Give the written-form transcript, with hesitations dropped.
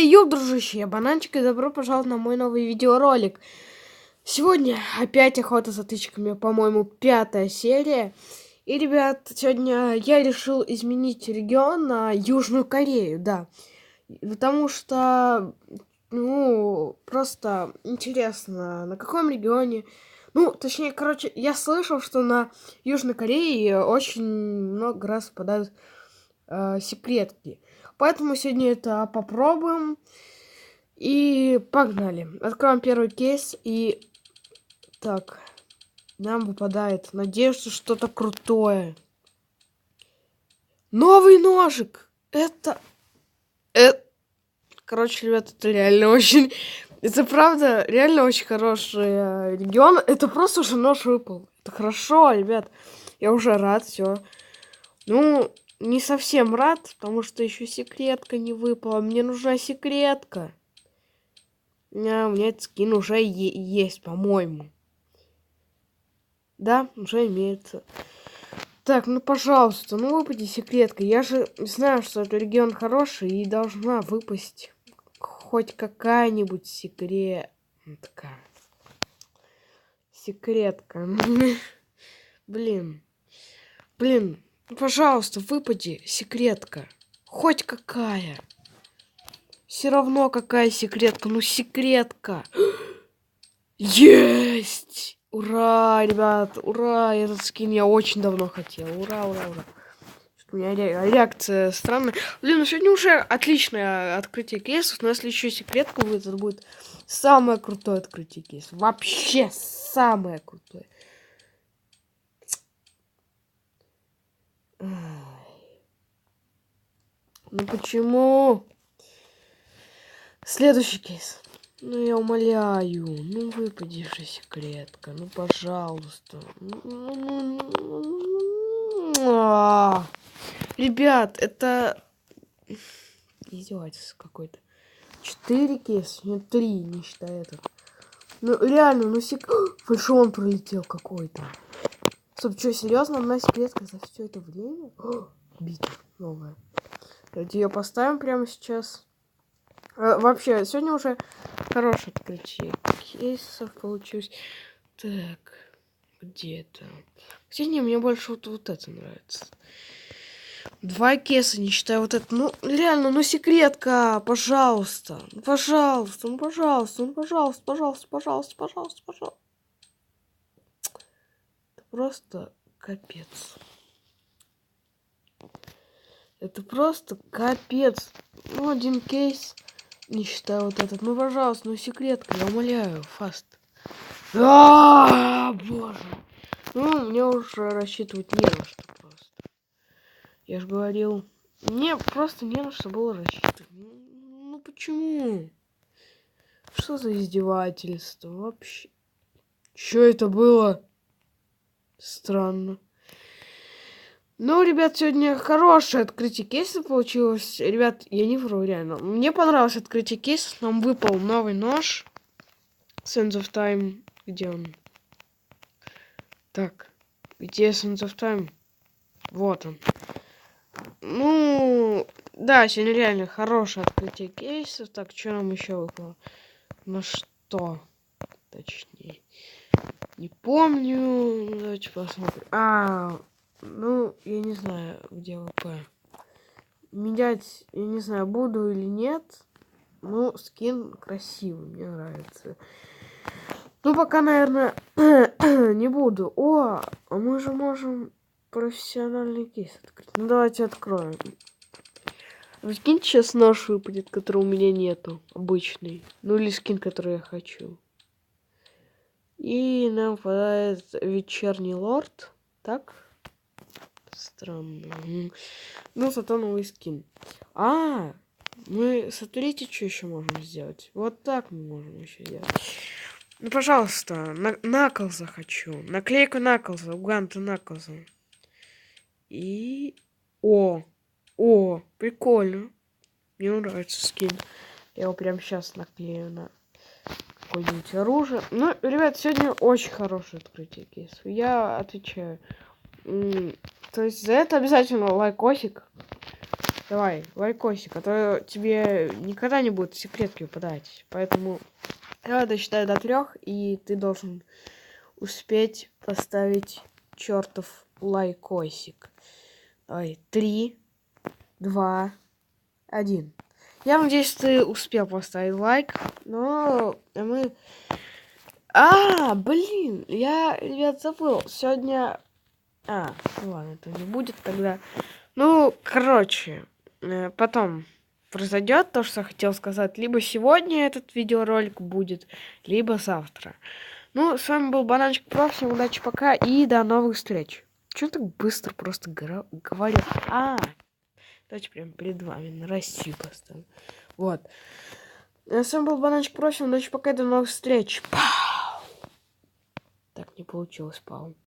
Ёп, дружище, я Бананчик, и добро пожаловать на мой новый видеоролик. Сегодня опять охота за тычками, по-моему, 5-я серия. И, ребят, сегодня я решил изменить регион на Южную Корею, да. Потому что, просто интересно, на каком регионе... точнее, короче, я слышал, что на Южной Корее очень много раз попадают секретки. Поэтому сегодня это попробуем. И погнали. Откроем первый кейс. И так, нам выпадает. Надеюсь, что что-то крутое. Новый ножик. Короче, ребята, это реально очень... Это правда реально очень хороший регион. Это просто уже нож выпал. Это хорошо, ребят. Я уже рад, все. Не совсем рад, потому что еще секретка не выпала. Мне нужна секретка. У меня этот скин уже есть, по-моему. Да, уже имеется. Так, пожалуйста, выпади секретка. Я же знаю, что этот регион хороший и должна выпасть хоть какая-нибудь секретка. Секретка. Блин, пожалуйста, выпади секретка. Хоть какая. Все равно какая секретка. Секретка. Есть! Ура, ребят, ура! Этот скин я очень давно хотел. Ура. У меня реакция странная. Сегодня уже отличное открытие кейсов. Но если еще секретка будет, это будет самое крутое открытие кейсов. Вообще самое крутое. Почему? Следующий кейс. Я умоляю. Выпади же секретка. Пожалуйста. Ребят, это издевательство какое-то. 4 кейса, нет, 3, не считая этот. Реально, фальшон пролетел какой-то. Стоп, что, серьезно? Одна секретка за все это время? Битва новая. Давайте ее поставим прямо сейчас. Вообще, сегодня уже хорошее открытие кейсов получилось. Так, где это? Сегодня мне больше вот это нравится. 2 кейса, не считая вот это. Реально, секретка, пожалуйста. Пожалуйста. Это просто капец. Это просто капец. Один кейс, не считая вот этот. Пожалуйста, секретка, я умоляю, фаст. Боже. Мне уже рассчитывать не на что просто. Я же говорил, мне просто не на что было рассчитывать. Почему? Что за издевательство вообще? Что это было? Странно. Ребят, сегодня хорошее открытие кейса получилось. Ребят, я не вру, реально. Мне понравилось открытие кейса. Нам выпал новый нож. Sands of Time. Где он? Так. Где Sands of Time? Вот он. Да, сегодня реально хорошее открытие кейсов. Так, что нам еще выпало? Что? Точнее. Не помню. Давайте посмотрим. Я не знаю, где ВП. Менять, я не знаю, буду или нет. Скин красивый, мне нравится. Пока, наверное, не буду. А мы же можем профессиональный кейс открыть. Давайте откроем. Скин сейчас нож выпадет, который у меня нету. Обычный. Или скин, который я хочу. И нам выпадает вечерний лорд. Так. Странно. Зато новый скин. Мы, смотрите, что еще можем сделать. Вот так мы можем еще сделать. Пожалуйста, Наклза хочу. Наклейку Наклза, Уганта Наклза. И... О, прикольно. Мне нравится скин. Я его прямо сейчас наклею на какое-нибудь оружие. Ребят, сегодня очень хорошее открытие кейсов. Я отвечаю. То есть за это обязательно лайкосик. Давай, лайкосик, а то тебе никогда не будут секретки выпадать. Поэтому я досчитаю до 3, и ты должен успеть поставить чертов лайкосик. Давай, 3, 2, 1. Я надеюсь, ты успел поставить лайк, но мы... Блин, я, ребят, забыл. Сегодня... ну ладно, это не будет тогда. Ну, короче, потом произойдет то, что хотел сказать. Либо сегодня этот видеоролик будет, либо завтра. Ну, с вами был Бананчик Про. Всем удачи, пока и до новых встреч. Чё так быстро просто говорю? Давайте прям перед вами на Россию поставим. Вот. С вами был Бананчик Про. Всем удачи, пока и до новых встреч. Пау! Так не получилось, Пау.